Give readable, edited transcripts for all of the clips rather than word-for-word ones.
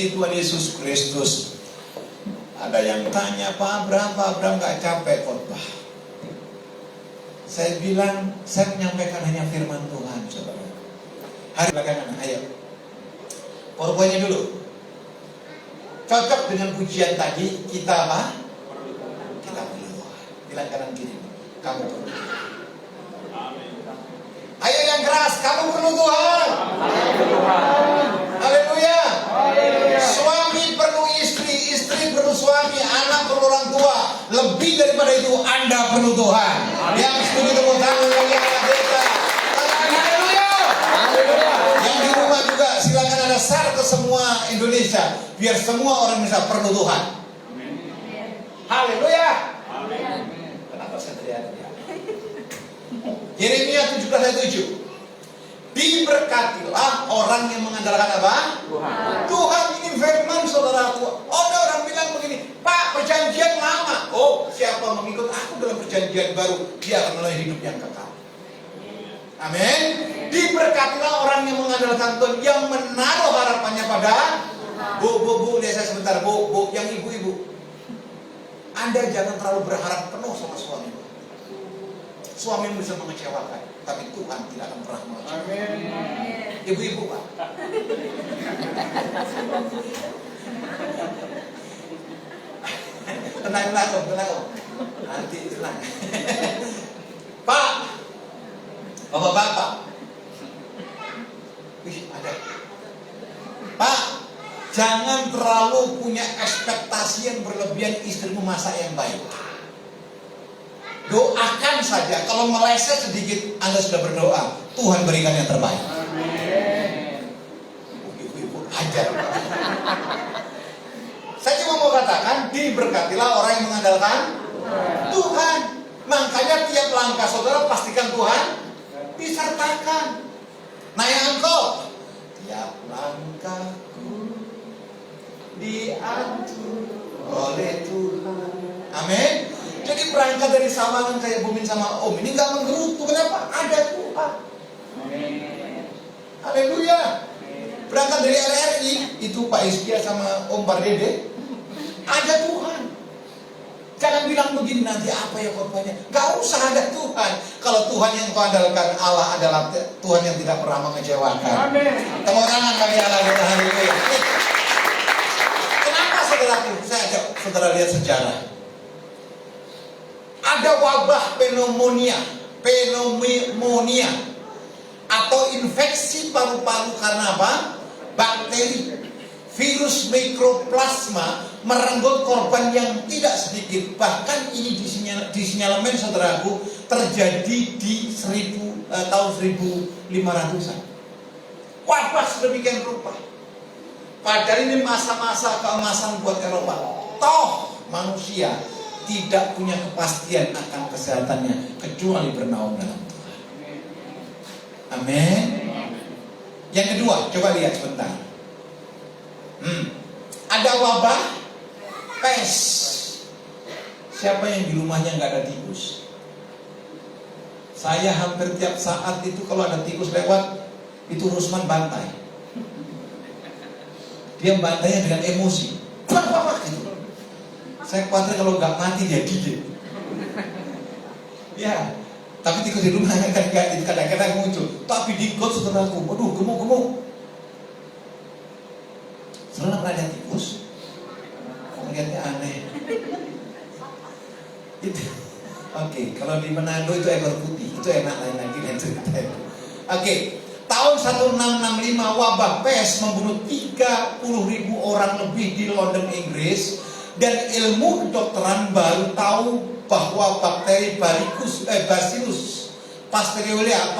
kasih Tuhan Yesus Kristus. Ada yang tanya, Pak Abraham gak capek khotbah? Saya bilang, saya menyampaikan hanya firman Tuhan, saudara. Hari belakangan, ayo. PowerPoint-nya dulu. Cocok dengan pujian tadi, kita apa? Kita perlu Tuhan. Bilang kanan kiri, kamu perlu Tuhan. Ayo yang keras, kamu perlu Tuhan. Haleluya. Suami perlu istri, istri perlu suami, anak perlu orang tua. Lebih daripada itu, Anda perlu Tuhan. Yang setuju tepuk tangan bagi anak kita. Haleluya. Yang di rumah juga silakan ada share ke semua Indonesia, biar semua orang Indonesia perlu Tuhan. Haleluya. Kenapa saya teriak? Yeremia 17:7. Diberkatilah orang yang mengandalkan apa? Tuhan. Tuhan ini firman, saudaraku. Ada orang bilang begini, Pak, perjanjian lama. Oh, siapa mengikut aku dalam perjanjian baru, dia akan melalui hidup yang kekal. Amin. Diberkatilah orang yang mengandalkan Tuhan, yang menaruh harapannya pada Bu, saya sebentar, Bu, yang ibu-ibu. Anda jangan terlalu berharap penuh sama suami. Suami bisa mengecewakan, tapi Tuhan tidak akan pernah mengecewakan. Amin. Ibu-ibu, Pak. Tenang. Nanti tenang. Pak, Bapak. Wih, ada. Pak, jangan terlalu punya ekspektasi yang berlebihan istrimu masak yang baik. Doakan saja, kalau meleset sedikit Anda sudah berdoa, Tuhan berikan yang terbaik. Amin. Ibu-ibu ajar. Saya cuma mau katakan, diberkatilah orang yang mengandalkan Tuhan. Makanya tiap langkah saudara pastikan Tuhan disertakan. Nah yang engkau, tiap langkahku diatur oleh Tuhan. Amin. Jadi berangkat dari sawangan kayak Bumin sama Om ini gak menggerutu. Kenapa? Ada Tuhan. Amin. Haleluya. Berangkat dari RRI itu Pak Iskia sama Om Bardede, ada Tuhan. Jangan bilang begini, nanti apa ya khotbahnya. Gak usah, ada Tuhan. Kalau Tuhan yang kau andalkan, Allah adalah Tuhan yang tidak pernah mengecewakan. Amin. Tepuk tangan bagi Allah kita hari ini. Kenapa saudaraku? Saya ajak saudara lihat sejarah. Ada wabah pneumonia atau infeksi paru-paru karena apa? Bakteri. Virus Mycoplasma merenggut korban yang tidak sedikit. Bahkan ini di sinyalemen saudaraku terjadi di tahun 1500-an. Wabah sedemikian rupa. Padahal ini masa-masa keemasan buat Eropa. Toh manusia tidak punya kepastian akan kesehatannya kecuali bernaung dalam Tuhan. Amin. Yang kedua, coba lihat sebentar. Ada wabah pes. Siapa yang di rumahnya nggak ada tikus? Saya hampir tiap saat itu kalau ada tikus lewat, itu Rusman bantai. Dia bantainya dengan emosi. Gitu. Saya khawatir kalau nggak mati dia gigit. Ya, tapi tikus di rumah kadang-kadang muncul. Tapi di got saudaraku, aduh gemuk-gemuk. Saudara pernah lihat tikus? Lihatnya aneh. Itu. Oke, kalau di Manado itu ekor putih, itu enak lain lagi dan cerita itu. Oke, tahun 1665 wabah pes membunuh 30.000 orang lebih di London, Inggris. Dan ilmu kedokteran baru tahu bahwa bakteri Bacillus Pasteuria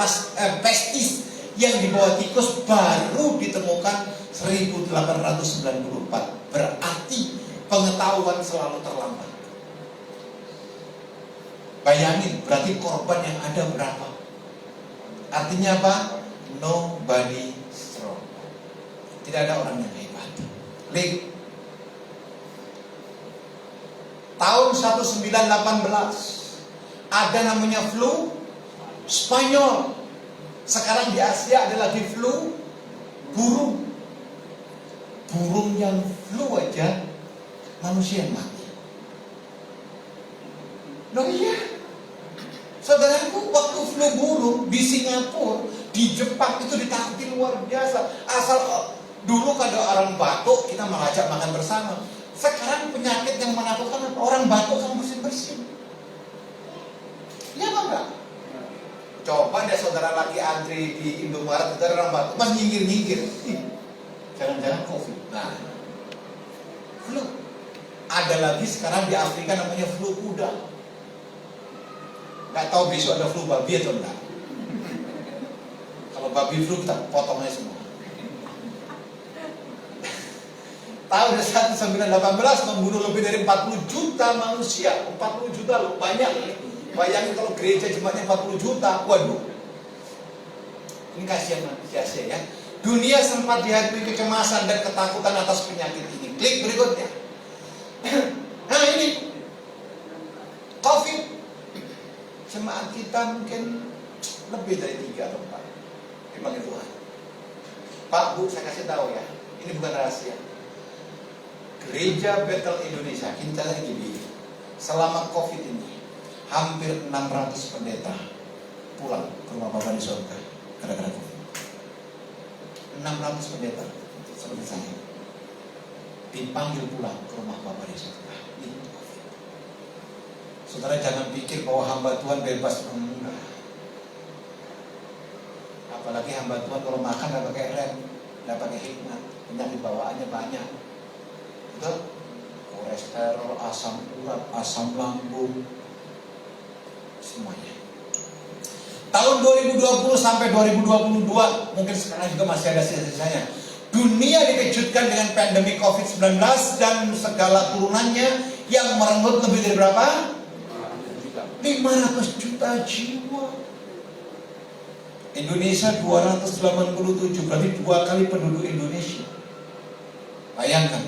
pestis yang dibawa tikus baru ditemukan 1894. Berarti pengetahuan selalu terlambat. Bayangin, berarti korban yang ada berapa? Artinya apa? Nobody strong. Tidak ada orang yang hebat. Link. Tahun 1918 ada namanya flu Spanyol. Sekarang di Asia ada lagi flu burung. burung yang flu aja manusia yang mati. Loh iya, saudaraku, waktu flu burung di Singapura, di Jepang itu ditakuti luar biasa. Asal dulu kalau orang batuk kita mengajak makan bersama. Sekarang penyakit yang menakutkan orang batuk sama bersin-bersin. Iya apa enggak? Coba deh saudara lagi antri di Indomaret, saudara orang batuk, mas nyinggir-nyinggir. Jangan-jangan COVID. Nah, flu. Ada lagi sekarang di Afrika namanya flu kuda. Nggak tahu besok ada flu babi atau enggak. Kalau babi flu kita potong aja semua. Tahun 1918 membunuh lebih dari 40 juta manusia. 40 juta loh, banyak. Bayangin kalau gereja jemaatnya 40 juta. Waduh. Ini kasihan manusia ya. Dunia sempat dihantui kecemasan dan ketakutan atas penyakit ini. Klik berikutnya. Nah ini COVID. Jemaat kita mungkin lebih dari 3 atau 4. Dipanggil Tuhan. Pak, Bu, saya kasih tahu ya. Ini bukan rahasia. Gereja Bethel Indonesia, kita lagi gini. Selama COVID ini, hampir 600 pendeta pulang ke rumah Bapa di surga gara-gara COVID. 600 pendeta seperti saya dipanggil pulang ke rumah Bapa di surga. Ini COVID. Saudara jangan pikir bahwa hamba Tuhan bebas mengenal. Apalagi hamba Tuhan kalau makan nggak pakai rem, nggak pakai hikmat, penyakit bawaannya banyak. Betul? Kolesterol, asam urat, asam lambung, semuanya. Tahun 2020 sampai 2022 mungkin sekarang juga masih ada sisa-sisanya. Dunia dikejutkan dengan pandemi COVID-19 dan segala turunannya yang merenggut lebih dari berapa? 500 juta jiwa. Indonesia 287, berarti 2 kali penduduk Indonesia. Bayangkan,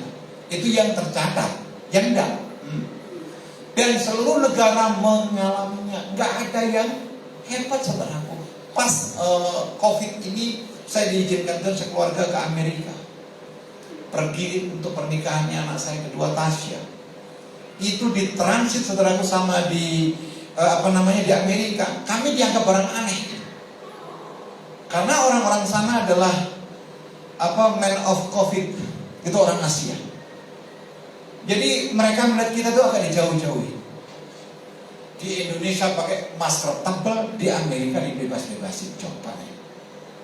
itu yang tercatat, yang enggak. Dan seluruh negara mengalaminya. Nggak ada yang hebat saudaraku. Pas COVID ini saya diizinkan dan sekeluarga ke Amerika. Pergi untuk pernikahannya anak saya kedua, Tasya. Itu ditransit saudaraku sama di di Amerika. Kami dianggap barang aneh. Karena orang-orang sana adalah man of COVID. Itu orang Asia. Jadi mereka melihat kita tuh agak dijauh-jauhi. Di Indonesia pakai masker tebal, di Amerika dibebas-bebasin. Coba ya.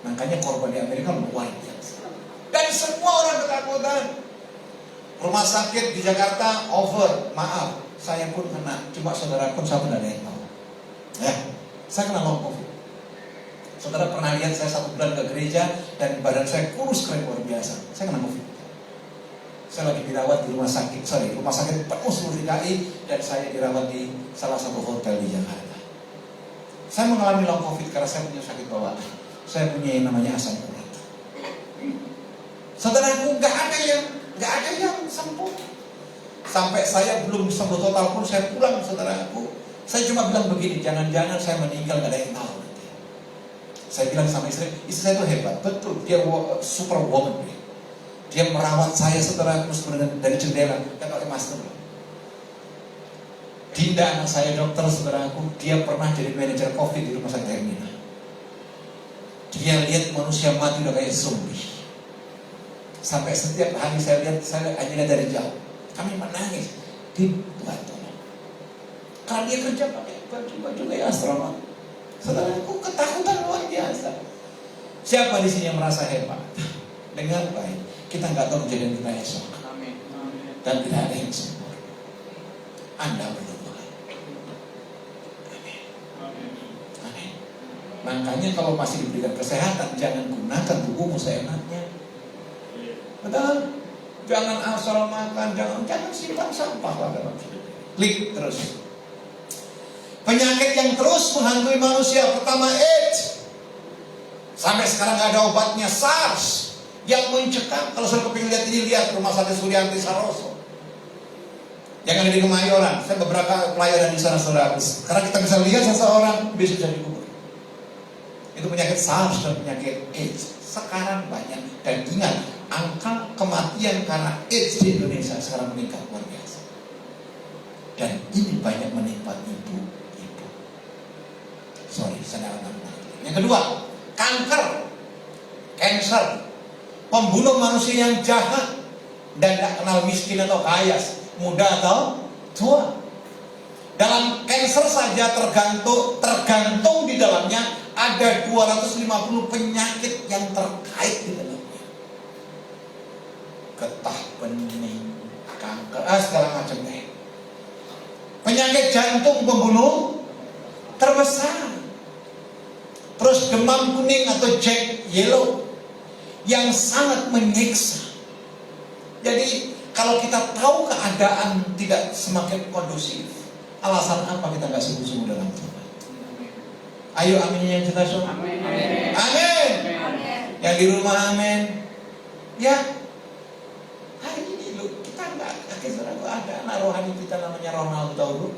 Makanya korban di Amerika luar biasa. Dan semua orang ketakutan. Rumah sakit di Jakarta over, maaf, saya pun kena. Cuma saudara pun saya pun ada yang tahu. Saya kena long COVID. Saudara pernah lihat saya 1 bulan ke gereja dan badan saya kurus keren luar biasa. Saya kena COVID. Saya lagi dirawat di rumah sakit penuh seluruh DKI dan saya dirawat di salah satu hotel di Jakarta. Saya mengalami long COVID karena saya punya sakit bawaan. Saya punya yang namanya asam urat. Saudaraku, nggak ada yang sembuh. Sampai saya belum sembuh total pun saya pulang, saudaraku. Saya cuma bilang begini, jangan-jangan saya meninggal nggak ada yang tahu. Saya bilang sama istri saya itu hebat, betul, dia super woman. Dia merawat saya saudara terus dari jendela dan pakai masker. Dinda anak saya dokter saudaraku, dia pernah jadi manajer COVID di rumah sakit Hermina. Dia lihat manusia mati udah kayak zombie. Sampai setiap hari saya hanya dari jauh. Kami menangis. Tuhan tolong. Karena dia kerja pakai baju kayak astronot. Saudaraku, ketakutan luar biasa. Siapa di sini yang merasa hebat? Dengar baik. Kita nggak tahu kejadian kita esok. Amin. Dan tidak ada yang sempurna. Anda berdoa. Amin. Amin. Makanya kalau masih diberikan kesehatan, jangan gunakan tubuhmu seenaknya. Betul? Jangan asal makan, jangan simpan sampah lah dalam hidup. Klik terus. Penyakit yang terus menghantui manusia. Pertama AIDS. Sampai sekarang nggak ada obatnya. SARS. Yang mencekam, kalau saya kepingin lihat ini, lihat Rumah Sakit Sulianti Saroso yang ada di Kemayoran. Saya beberapa pelayanan di sana saudara. Karena kita bisa lihat seseorang bisa jadi kubur. Itu penyakit SARS dan penyakit AIDS. Sekarang banyak. Dan ingat, angka kematian karena AIDS di Indonesia sekarang meningkat luar biasa. Dan ini banyak menimpa ibu-ibu. Saudara. Yang kedua, kanker, cancer, pembunuh manusia yang jahat dan tidak kenal miskin atau kaya, muda atau tua. Dalam cancer saja tergantung di dalamnya ada 250 penyakit yang terkait di dalamnya. Getah bening, kanker, segala macam deh. Penyakit jantung pembunuh terbesar. Terus demam kuning atau Jack Yellow yang sangat menyiksa. Jadi kalau kita tahu keadaan tidak semakin kondusif, alasan apa kita nggak sungguh-sungguh dalam Tuhan? Ayo amin yang jelas. Amin. Amin. Yang di rumah amin. Ya. Hari ini kita nggak ada anak rohani kita namanya Ronaldo.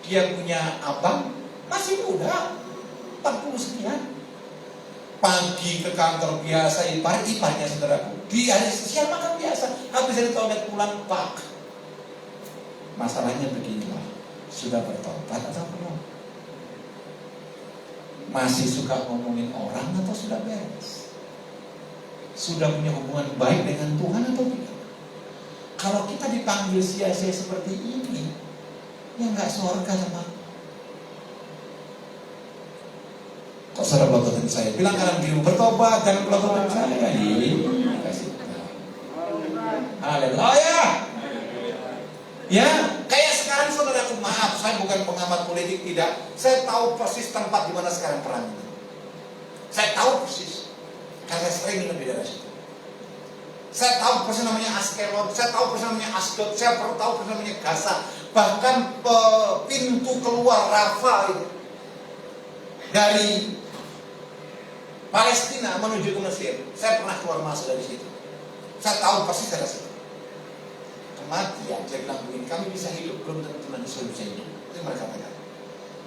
Dia punya abang masih muda, 40 sekian. Pagi ke kantor biasa, iparnya saudaraku. Dia siang makan biasa. Habis dari toilet pulang, Pak. Masalahnya beginilah. Sudah bertobat atau belum? Masih suka ngomongin orang atau sudah beres? Sudah punya hubungan baik dengan Tuhan atau tidak? Kalau kita dipanggil sia-sia seperti ini, ya nggak surga sama. Kok saudara pelototin saya? Bilang kanan kiri bertobat, jangan pelototin saya. Kasih. Haleluya. Ya, kayak sekarang saudaraku, maaf, saya bukan pengamat politik, tidak. Saya tahu persis tempat di mana sekarang perang ini. Saya tahu persis, karena saya sering minum di daerah situ. Saya tahu persis namanya Askelon, saya tahu persis namanya Asdod, saya perlu tahu persis namanya Gaza. Bahkan pintu keluar Rafah itu dari Palestina menuju ke Mesir, saya pernah keluar masuk dari situ. Saya tahu persis daerah situ. Kematian, saya bilang begini, kami bisa hidup, belum tentu nanti sudah bisa hidup. Itu mereka katakan.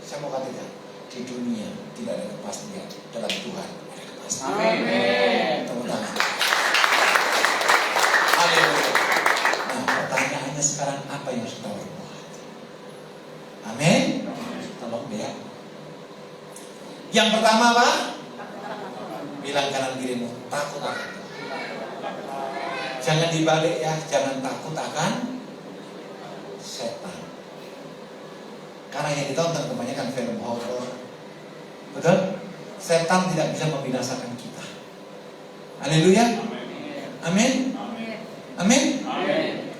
Saya mau katakan, di dunia tidak ada kepastian, dalam Tuhan ada kepastian. Amin. Tepuk tangan. Haleluya. Nah, pertanyaannya sekarang apa yang harus kita berbuat? Amin. Tolong ya. Yang pertama apa? Bilang kanan kirimu, takut akan. Jangan dibalik ya, jangan takut akan setan. Karena yang ditonton kebanyakan film horor. Betul? Setan tidak bisa membinasakan kita. Haleluya. Amin. Amin.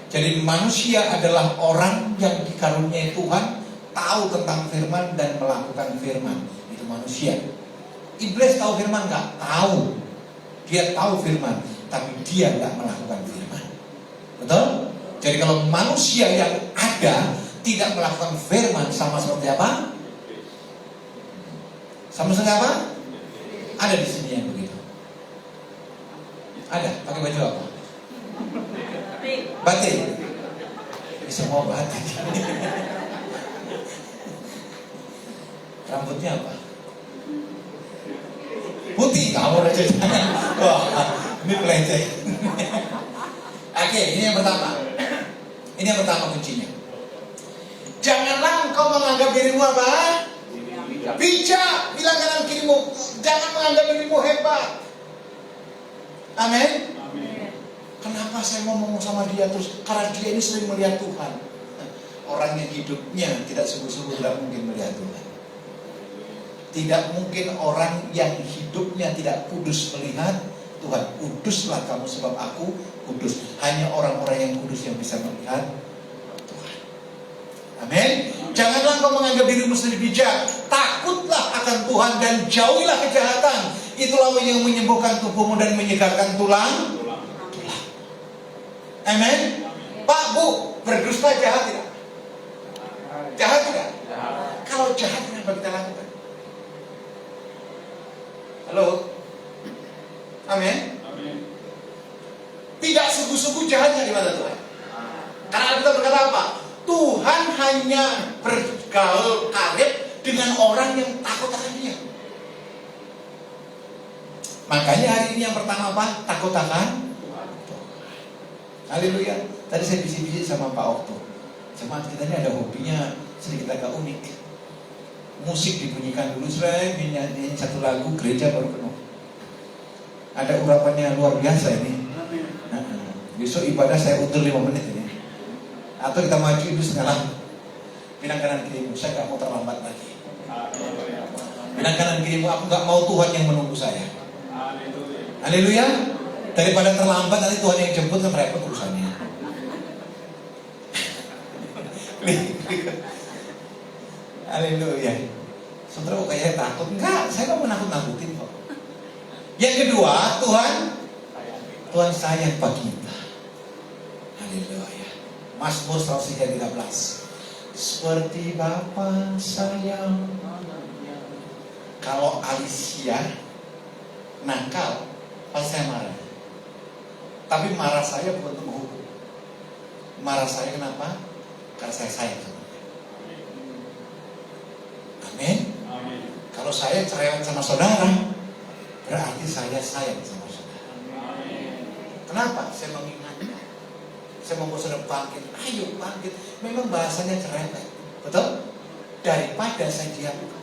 Jadi manusia adalah orang yang dikaruniai Tuhan, tahu tentang firman dan melakukan firman. Itu manusia. Iblis tahu firman nggak? Tahu. Dia tahu firman, tapi dia nggak melakukan firman. Betul? Jadi kalau manusia yang ada tidak melakukan firman, sama seperti apa? Sama seperti apa? Ada di sini yang begitu. Ada. Pakai baju apa? Batik. Semua batik. Rambutnya apa? Putih. Kamu aja jangan. Wah, ini peleceh. Oke, ini yang pertama. Ini yang pertama kuncinya. Janganlah engkau menganggap dirimu apa? Bijak. Bilang kanan kirimu, jangan menganggap dirimu hebat. Amin. Kenapa saya ngomong sama dia terus? Karena dia ini sering melihat Tuhan. Orang yang hidupnya tidak sungguh-sungguh tidak mungkin melihat Tuhan. Tidak mungkin orang yang hidupnya tidak kudus melihat Tuhan. Kuduslah kamu sebab aku kudus. Hanya orang-orang yang kudus yang bisa melihat Tuhan. Amin. Janganlah kau menganggap dirimu sendiri bijak. Takutlah akan Tuhan dan jauhilah kejahatan. Itulah yang menyembuhkan tubuhmu dan menyegarkan tulang. Amin. Pak, Bu, berdusta jahat tidak? Jahat tidak? Kalau jahat kenapa kita lakukan? Halo? Amin. Tidak sungguh-sungguh jahatnya di mata Tuhan. Karena kita berkata apa? Tuhan hanya bergaul karib dengan orang yang takut akan Dia. Makanya hari ini yang pertama apa? Takut akan Haleluya. Tadi saya bisik-bisik sama Pak Okto. Jemaat kita ini ada hobinya sedikit agak unik. Musik dibunyikan dulu, saya nyanyiin satu lagu, gereja baru penuh. Ada urapannya luar biasa ini. Besok ibadah saya undur 5 menit ini. Atau kita maju itu setengah. Bilang kanan kirimu, saya gak mau terlambat lagi. Bilang kanan kirimu, aku gak mau Tuhan yang menunggu saya. Haleluya. Daripada terlambat nanti Tuhan yang jemput kan repot urusannya. Haleluya. Saudara kok kayaknya takut? Enggak, saya gak mau nakut-nakutin kok. Yang kedua, Tuhan sayang pada kita. Haleluya. Mazmur 113. Seperti Bapa sayang. Kalau Alicia nakal, pasti saya marah. Tapi marah saya bukan untuk menghukum. Marah saya kenapa? Karena saya sayang sama dia. Amin. Kalau saya cerewet sama saudara, berarti saya sayang sama saudara. Kenapa? Saya mengingatkan. Saya membuat saudara bangkit. Ayo bangkit. Memang bahasanya cerewet, betul? Daripada saya diamkan.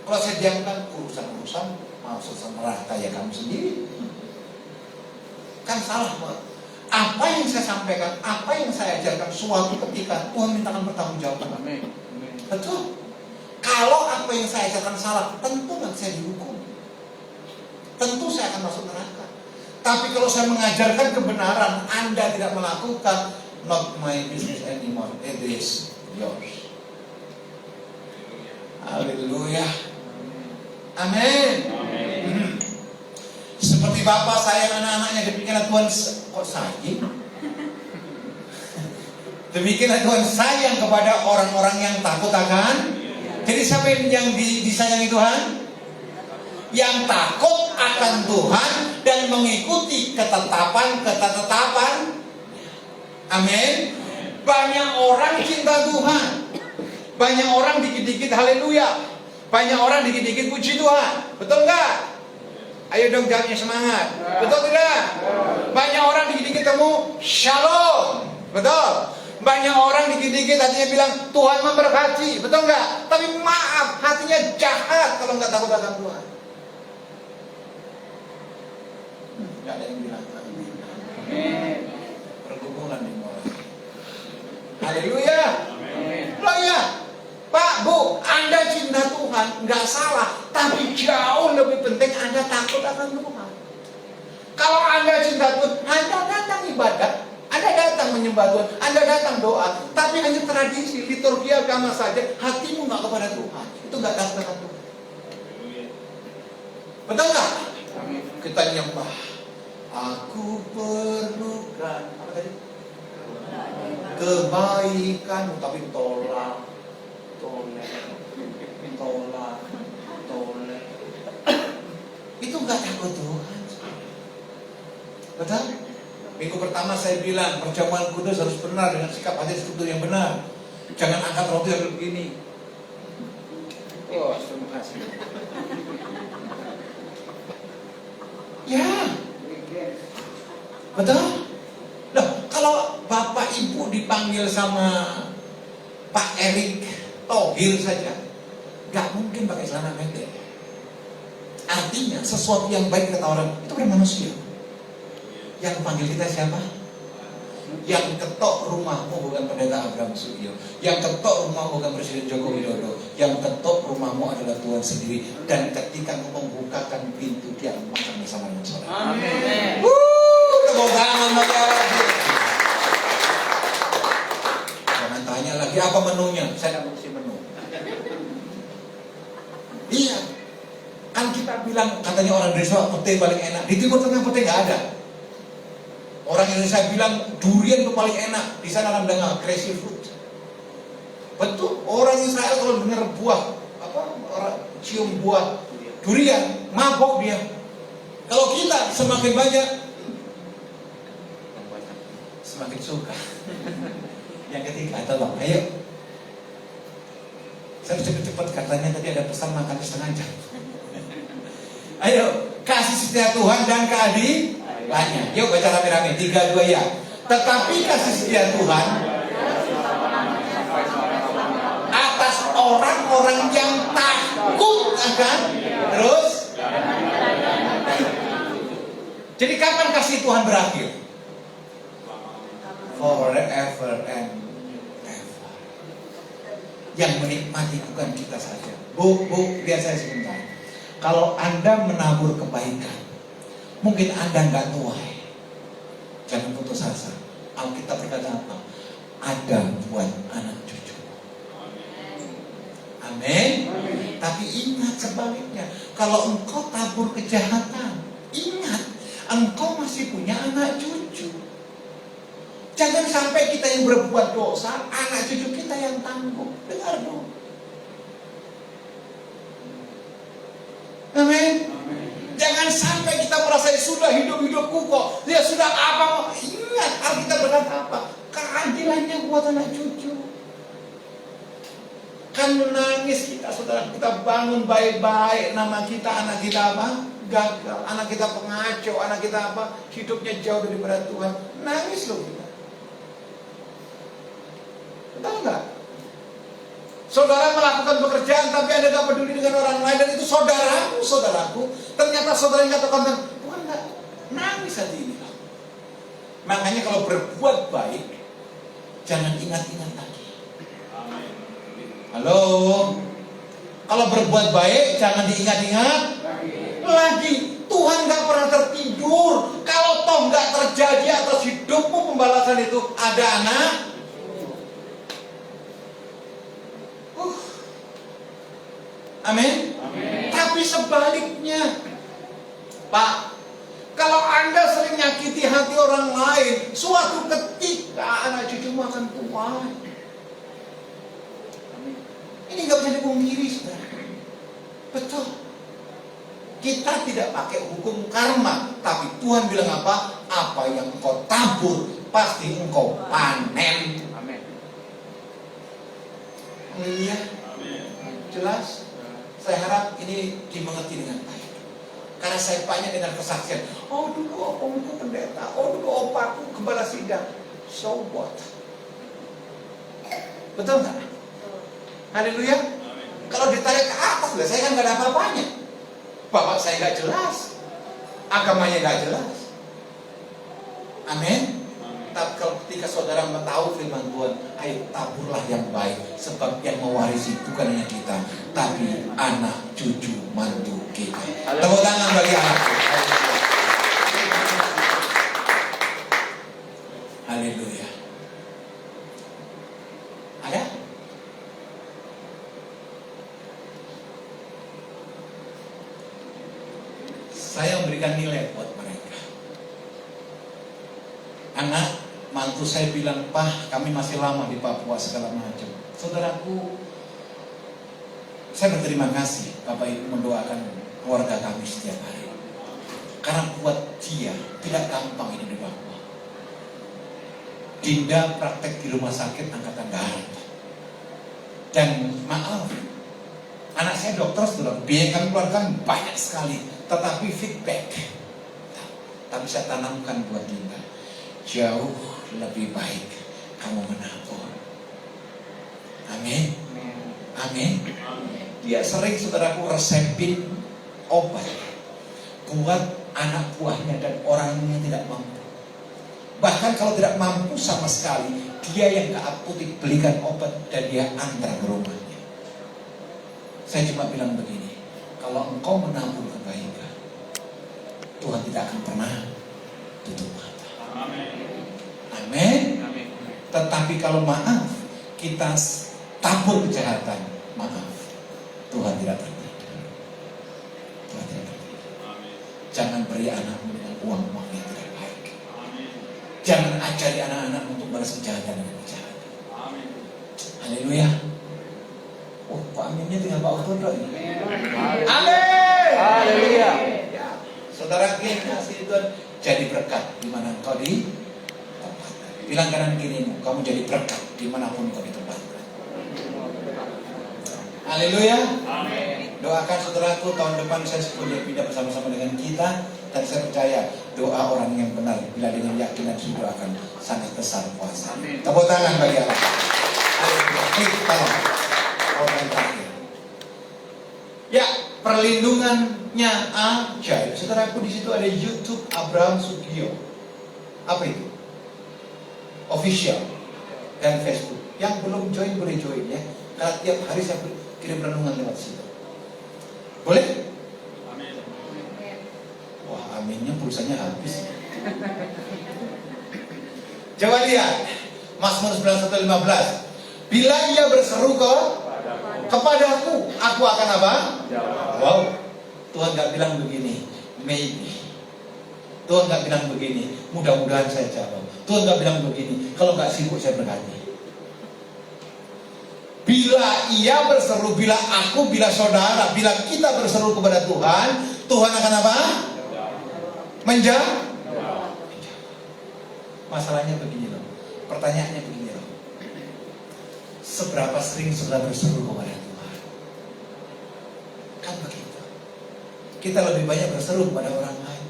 Kalau saya diamkan, urusan-urusan maksud sama kayak kamu sendiri. Kan salah, Pak. Apa yang saya sampaikan, apa yang saya ajarkan suatu ketika Tuhan mintakan pertanggungjawaban. Amin. Betul. Kalau apa yang saya ajarkan salah, tentu nanti saya dihukum. Tentu saya akan masuk neraka. Tapi kalau saya mengajarkan kebenaran, Anda tidak melakukan, not my business anymore, it is yours. Haleluya. Amin. Seperti Bapa sayang anak-anaknya, demikianlah Tuhan kok sayang? Demikianlah Tuhan sayang kepada orang-orang yang takut akan. Jadi siapa yang disayangi Tuhan? Yang takut akan Tuhan dan mengikuti ketetapan. Amin. Banyak orang cinta Tuhan. Banyak orang dikit-dikit haleluya. Banyak orang dikit-dikit puji Tuhan. Betul enggak? Ayo dong jawabnya semangat. Betul tidak? Banyak orang dikit-dikit temu shalom. Betul? Banyak orang dikit-dikit hatinya bilang Tuhan memberkati. Betul enggak? Tapi maaf, hatinya jahat kalau enggak takut akan Tuhan. Enggak ada yang bilang amin. Pergumulan dimulai. Haleluya. Loh ya, Pak, Bu, Anda cinta Tuhan, nggak salah. Tapi jauh lebih penting Anda takut akan Tuhan. Kalau Anda cinta Tuhan, Anda datang ibadah, Anda datang menyembah Tuhan, Anda datang doa. Tapi hanya tradisi, liturgi agama saja, hatimu nggak kepada Tuhan. Itu nggak takut akan Tuhan. Betul nggak? Kita nyembah. Aku perlukan apa tadi? Kebaikan, tapi tolak. Itu nggak takut Tuhan. Betul? Minggu pertama saya bilang perjamuan kudus harus benar dengan sikap hati sekutu yang benar. Jangan angkat roti sambil begini. Oh, terima kasih. Ya, betul? Loh, kalau Bapak Ibu dipanggil sama Pak Erik Thohir saja, nggak mungkin pakai celana pendek. Artinya sesuatu yang baik kata orang itu bukan manusia. Yang panggil kita siapa? Yang ketok rumahmu bukan pendeta Abraham Sugiyo. Yang ketok rumahmu bukan Presiden Joko Widodo. Yang ketok rumahmu adalah Tuhan sendiri. Dan ketika membukakan pintu, Dia makan bersama dengan saudara. Amin. Tepuk tangan bagi Allah. Jangan tanya lagi apa menunya. Saya tidak mesti menu. Iya. Kan kita bilang katanya orang Indonesia pete paling enak. Di Timur Tengah pete nggak ada. Orang Indonesia bilang durian itu paling enak. Di sana orang dengar crazy fruit. Betul. Orang Israel kalau dengar buah orang cium buah durian, mabok dia. Kalau kita semakin banyak, semakin suka. Yang ketiga, tolong, ayo. Saya cepat-cepat katanya tadi ada pesan makan setengah jam. Ayo, kasih setia Tuhan dan keadilannya. Yuk baca rame-rame. 3, 2 ya. Tetapi kasih setia Tuhan atas orang-orang yang takut akan terus. Jadi kapan kasih Tuhan berakhir? Forever and ever. Yang menikmati bukan kita saja. Bu, biar saya sebentar. Kalau Anda menabur kebaikan, mungkin Anda nggak tuai. Jangan putus asa. Alkitab berkata apa? Ada buat anak cucu. Amin. Tapi ingat sebaliknya, kalau engkau tabur kejahatan, ingat engkau masih punya anak cucu. Jangan sampai kita yang berbuat dosa, anak cucu kita yang tanggung. Dengar dong. Amin. Jangan sampai kita merasa sudah hidupku kok. Dia sudah apa? Ingat Alkitab berkata apa? Keadilannya buat anak cucu. Kan menangis kita, saudara, kita bangun baik-baik, nama kita, anak kita apa? Gagal, anak kita pengacau, anak kita apa? Hidupnya jauh daripada Tuhan. Nangis loh kita. Tahu nggak? Saudara melakukan pekerjaan tapi Anda gak peduli dengan orang lain, dan itu saudaraku. Ternyata saudara yang katakan, Tuhan gak nangis hati ini. Makanya kalau berbuat baik, jangan ingat-ingat lagi. Halo? Kalau berbuat baik, jangan diingat-ingat lagi. Tuhan gak pernah tertidur. Kalau toh gak terjadi atas hidupmu pembalasan itu, ada anak. Amin. Tapi sebaliknya, Pak, kalau Anda sering nyakiti hati orang lain, suatu ketika anak cucumu akan tuai. Ini nggak bisa dipungkiri, saudara. Betul. Kita tidak pakai hukum karma, tapi Tuhan bilang apa? Apa yang engkau tabur pasti engkau panen. Amin. Iya. Jelas. Saya harap ini dimengerti dengan baik. Karena saya banyak dengan kesaksian. Oh dulu opaku pendeta, oh dulu opaku gembala sidang. So what? Betul nggak? Haleluya. Kalau ditarik ke atas, saya kan nggak ada apa-apanya. Bapak saya nggak jelas, agamanya nggak jelas. Amin. Tapi kalau ketika saudara tahu firman Tuhan, ayo taburlah yang baik, sebab yang mewarisi bukan hanya kita, tapi anak cucu mantu kita. Tepuk tangan bagi anakku. Haleluya. Ada? Saya memberikan nilai buat mereka. Anak mantu saya bilang, Pak, kami masih lama di Papua segala macam. Saudaraku, saya berterima kasih Bapak Ibu mendoakan keluarga kami setiap hari. Karena buat dia tidak gampang hidup di Papua. Dinda praktek di rumah sakit angkatan darat. Dan maaf, anak saya dokter, saudara, biaya kami keluarkan banyak sekali. Tetapi feedback, tapi saya tanamkan buat Dinda, jauh lebih baik kamu menabur. Amin. Amin. Dia sering, saudaraku, resepin obat buat anak buahnya dan orang yang tidak mampu. Bahkan kalau tidak mampu sama sekali, dia yang ke apotek belikan obat dan dia antar ke rumahnya. Saya cuma bilang begini, kalau engkau menabur kebaikan, Tuhan tidak akan pernah tutup mata. Amin. Tetapi kalau maaf, kita tabur kejahatan, maaf, Tuhan tidak tertidur. Tuhan tidak tertidur. Jangan beri anakmu dengan uang-uang yang tidak baik. Jangan ajari anak-anak untuk balas kejahatan dengan kejahatan. Haleluya. Oh, Pak Aminnya tinggal Pak Utodo ini. Amin. Haleluya. Ya, saudara kasih Tuhan jadi berkat di mana engkau di tempat. Bilang kanan kirimu, kamu jadi berkat dimanapun engkau ditempatkan. Haleluya. Amin. Doakan saudaraku, tahun depan saya sepuluh pindah bersama-sama dengan kita. Dan saya percaya doa orang yang benar bila dengan yakin dan sungguh akan sangat besar kuasa. Tepuk tangan bagi Allah. Orang terakhir. Ya, perlindungannya ajaib. Saudaraku, di situ ada YouTube Abraham Sugio. Apa itu? Official dan Facebook. Yang belum join boleh join ya. Karena tiap hari saya kirim renungan lewat situ. Boleh? Amin. Wah, aminnya pulsanya habis. Coba lihat Mazmur 91:15. Bila ia berseru kepadaku, aku akan apa? Wow, Tuhan gak bilang begini, maybe. Tuhan gak bilang begini, mudah-mudahan saya jawab. Tuhan gak bilang begini, kalau gak sibuk saya berkati. Bila ia berseru, bila aku, bila saudara, bila kita berseru kepada Tuhan, Tuhan akan apa? Menjawab. Masalahnya begini loh, pertanyaannya begini loh. Seberapa sering saudara berseru kepada Tuhan? Kan begitu. Kita lebih banyak berseru kepada orang lain.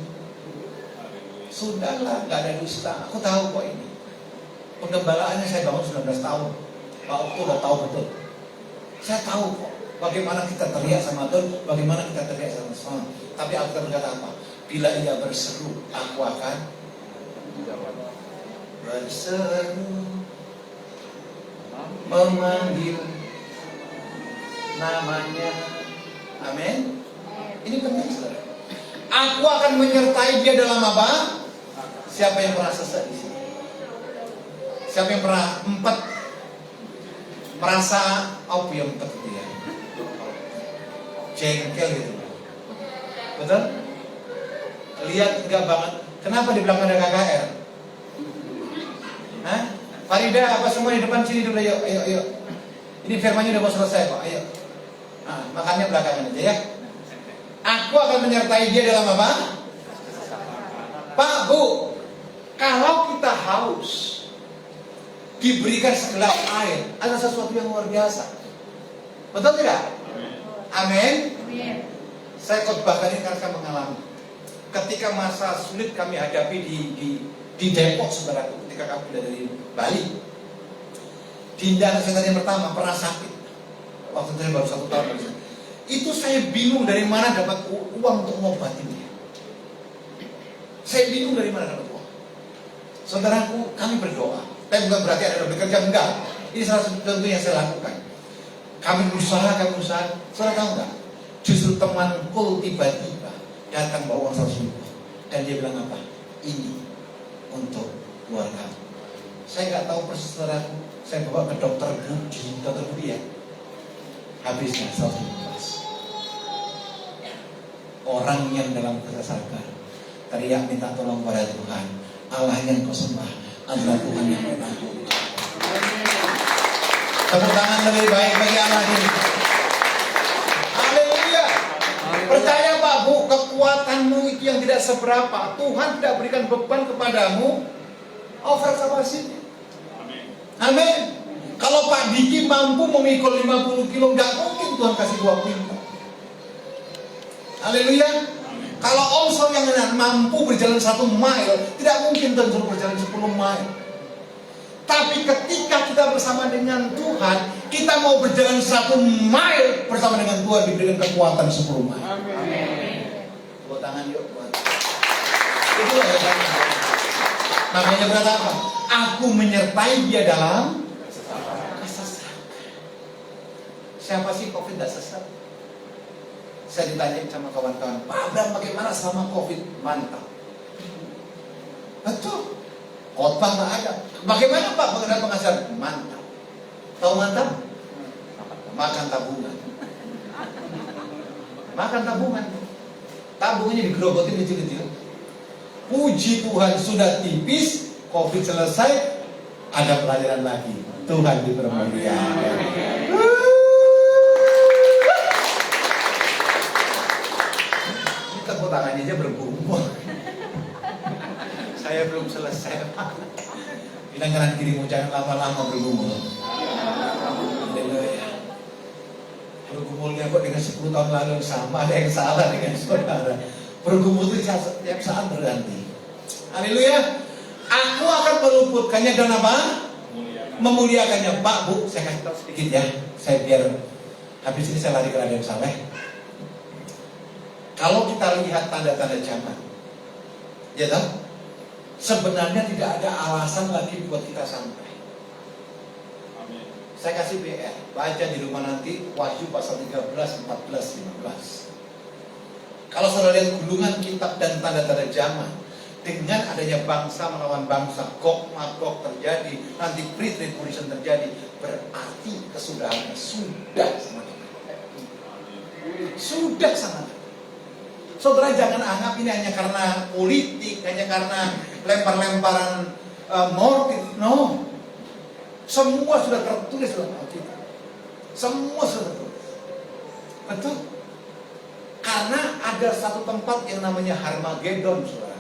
Sudahlah, gak ada dusta. Aku tahu kok ini. Penggembalaannya saya bangun 19 tahun. Pak Okto udah tahu betul. Saya tahu kok bagaimana kita teriak sama Tuhan, bagaimana kita teriak sama Tuhan. Tapi aku berkata apa? Bila ia berseru, aku akan berseru, memanggil namanya. Amin. Ini penting, saudara. Aku akan menyertai dia dalam apa? Siapa yang pernah sesat di sini? Siapa yang pernah merasa opium itu ya? Jengkel gitu. Betul? Lihat enggak banget. Kenapa di belakang ada KKR? Hah? Farida, apa semua di depan sini dulu, ayo. Ini firmannya udah mau selesai kok, ayo. Nah, makannya belakangan aja ya. Aku akan menyertai dia dalam apa? Pak, Bu, kalau kita haus, diberikan segelas air, ada sesuatu yang luar biasa. Betul tidak? Amin. Saya khotbahkan ini karena saya mengalami. Ketika masa sulit kami hadapi di Depok, saudaraku, ketika kami dari Bali. Dinda anak saya yang pertama pernah sakit. Waktu itu baru 1 tahun dari sana. Itu saya bingung dari mana dapat uang untuk ngobatin dia. Saya bingung dari mana dapat uang. Saudaraku, kami berdoa. Tapi bukan berarti ada bekerja, enggak. Ini salah satu contoh yang saya lakukan. Kami berusaha. Saudara tahu enggak? Justru temanku tiba-tiba datang bawa uang 100 ribu. Dan dia bilang apa? Ini untuk keluarga. Saya nggak tahu persis, saudaraku. Saya bawa ke dokter Budi ya. Habisnya 100 ribu. Orang yang dalam kesesakan teriak minta tolong kepada Tuhan. Allah yang kau sembah adalah Tuhan yang menanggung. Tepuk tangan lebih baik bagi Allah ini. Haleluya. Percaya Pak Bu, kekuatanmu itu yang tidak seberapa. Tuhan tidak berikan beban kepadamu over capacity. Amin. Kalau Pak Diki mampu memikul 50 kilo, nggak mungkin Tuhan kasih 2 kilo. Haleluya. Kalau Om Sol yang mampu berjalan 1 mile, tidak mungkin Tuhan suruh berjalan 10 mile. Tapi ketika kita bersama dengan Tuhan, kita mau berjalan 1 mile bersama dengan Tuhan, diberikan kekuatan 10 mile. Amin. Tepuk tangan yuk buat. Itulah ya. Makanya berkata apa? Aku menyertai dia dalam kesesakan. Siapa sih COVID tidak sesat? Saya ditanyain sama kawan-kawan, Pak Abraham bagaimana selama COVID? Mantap. Betul. Khotbah nggak ada. Bagaimana Pak mengenai penghasilan? Mantap. Tahu mantap? Makan tabungan. Makan tabungan. Tabungannya digerogotin kecil-kecil. Puji Tuhan sudah tipis, COVID selesai, ada pelajaran lagi. Tuhan dipermuliakan. Tepuk tangannya aja bergumul. Saya belum selesai. Bilang kanan kirimu jangan lama-lama bergumul. Haleluya. Bergumulnya kok dengan 10 tahun lalu sama, ada yang salah dengan saudara. Bergumul itu setiap saat berganti. Haleluya. Aku akan meluputkannya dan apa? Memuliakannya. Pak, Bu, saya kasih tahu sedikit ya. Saya biar habis ini saya lari ke Raden Saleh. Kalau kita lihat tanda-tanda zaman, ya tahu, sebenarnya tidak ada alasan lagi buat kita santai. Amin. Saya kasih BR, baca di rumah nanti Wahyu pasal 13, 14, 15. Kalau saudara lihat gulungan kitab dan tanda-tanda zaman, dengan adanya bangsa melawan bangsa, Gog Magog terjadi, nanti pre-tribulation terjadi, berarti kesudahannya sudah sangat dekat. Sudah sangat dekat. Saudara jangan anggap ini hanya karena politik, hanya karena lempar-lemparan motif. No, semua sudah tertulis dalam Alkitab. Semua sudah tertulis. Betul. Karena ada satu tempat yang namanya Harmagedon, saudara.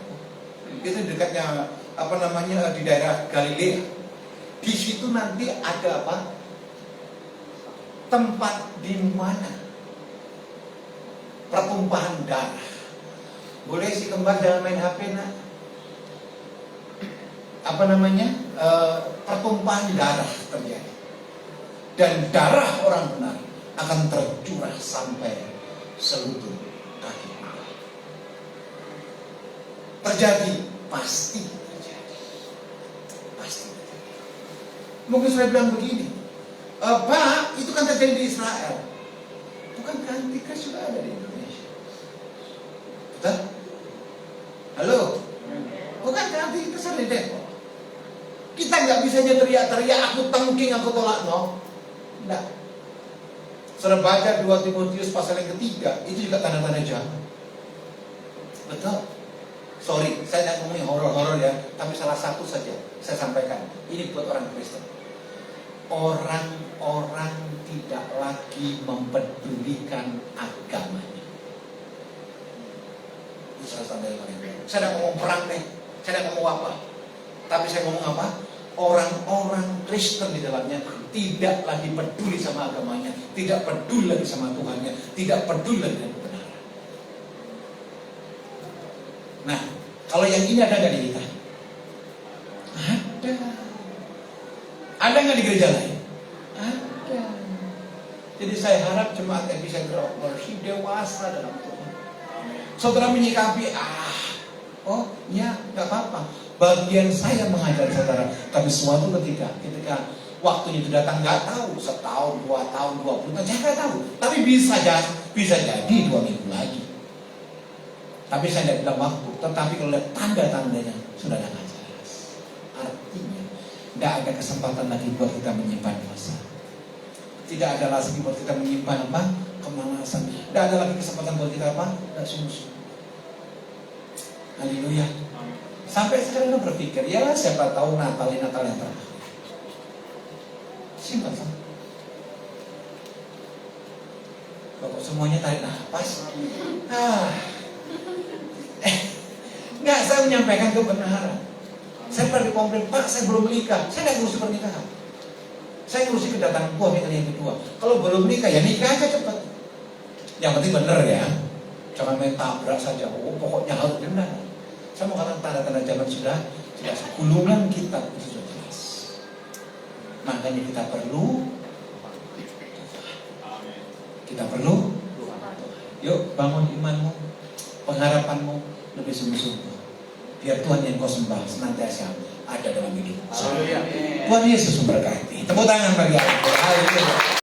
Itu dekatnya di daerah Galilea. Di situ nanti ada apa? Tempat di mana pertumpahan darah. Boleh si kembar jangan main HP nak. Pertumpahan darah terjadi. Dan darah orang benar akan tercurah sampai selutut kaki. Terjadi. Pasti terjadi. Pasti terjadi. Mungkin saya bilang begini, Pak, itu kan terjadi di Israel. Bukan Antikris sudah ada di Indonesia. Betul? Halo? Bukan Antikris ada di Depok. Kita nggak bisa hanya teriak-teriak, aku tengking, aku tolak, no. Enggak. Saudara baca 2 Timotius pasal yang ketiga, itu juga tanda-tanda zaman. Betul? Sorry, saya tidak ngomongin horor-horor ya, tapi salah satu saja saya sampaikan. Ini buat orang Kristen. Orang-orang tidak lagi mempedulikan agamanya. Itu salah satu yang paling baik. Saya tidak ngomong perang nih, saya tidak ngomong apa. Tapi saya ngomong apa? Orang-orang Kristen di dalamnya tidak lagi peduli sama agamanya, tidak peduli lagi sama Tuhannya, tidak peduli lagi dengan kebenaran. Nah, kalau yang ini ada nggak di kita? Ada. Ada nggak di gereja lain? Ada. Jadi saya harap jemaat Epicenter of Mercy dewasa dalam Tuhan. Saudara menyikapi, ya nggak apa-apa. Bagian saya mengajar saudara, tapi suatu ketika waktunya itu datang, nggak tahu 1 tahun, 2 tahun, 20 tahun, saya nggak tahu. Tapi bisa jadi 2 minggu lagi. Tapi saya tidak bilang waktu, tetapi kalau lihat tanda-tandanya sudah ada jelas. Artinya tidak ada kesempatan lagi buat kita menyimpan dosa. Tidak ada lagi buat kita menyimpan apa? Kemalasan. Tidak ada lagi kesempatan buat kita apa? Tidak sungguh-sungguh. Haleluya. Sampai sekarang kita berpikir, ya siapa tahu Natal yang terakhir. Simpel sama. Kok semuanya tarik nafas? Enggak, saya menyampaikan kebenaran. Saya pernah dikomplain, Pak, saya belum menikah. Saya tidak ngurusi pernikahan. Saya ngurusi kedatangan suami yang kedua. Kalau belum nikah, ya nikah aja cepat. Yang penting benar ya. Jangan main tabrak saja. Pokoknya harus benar. Saya mau katakan tanda-tanda zaman sudah jelas. Gulungan kita itu sudah jelas. Makanya kita perlu. Kita perlu. Yuk bangun imanmu, pengharapanmu lebih sungguh-sungguh. Biar Tuhan yang kau sembah senantiasa ada dalam hidup. Tuhan Yesus memberkati. Tepuk tangan bagi Allah.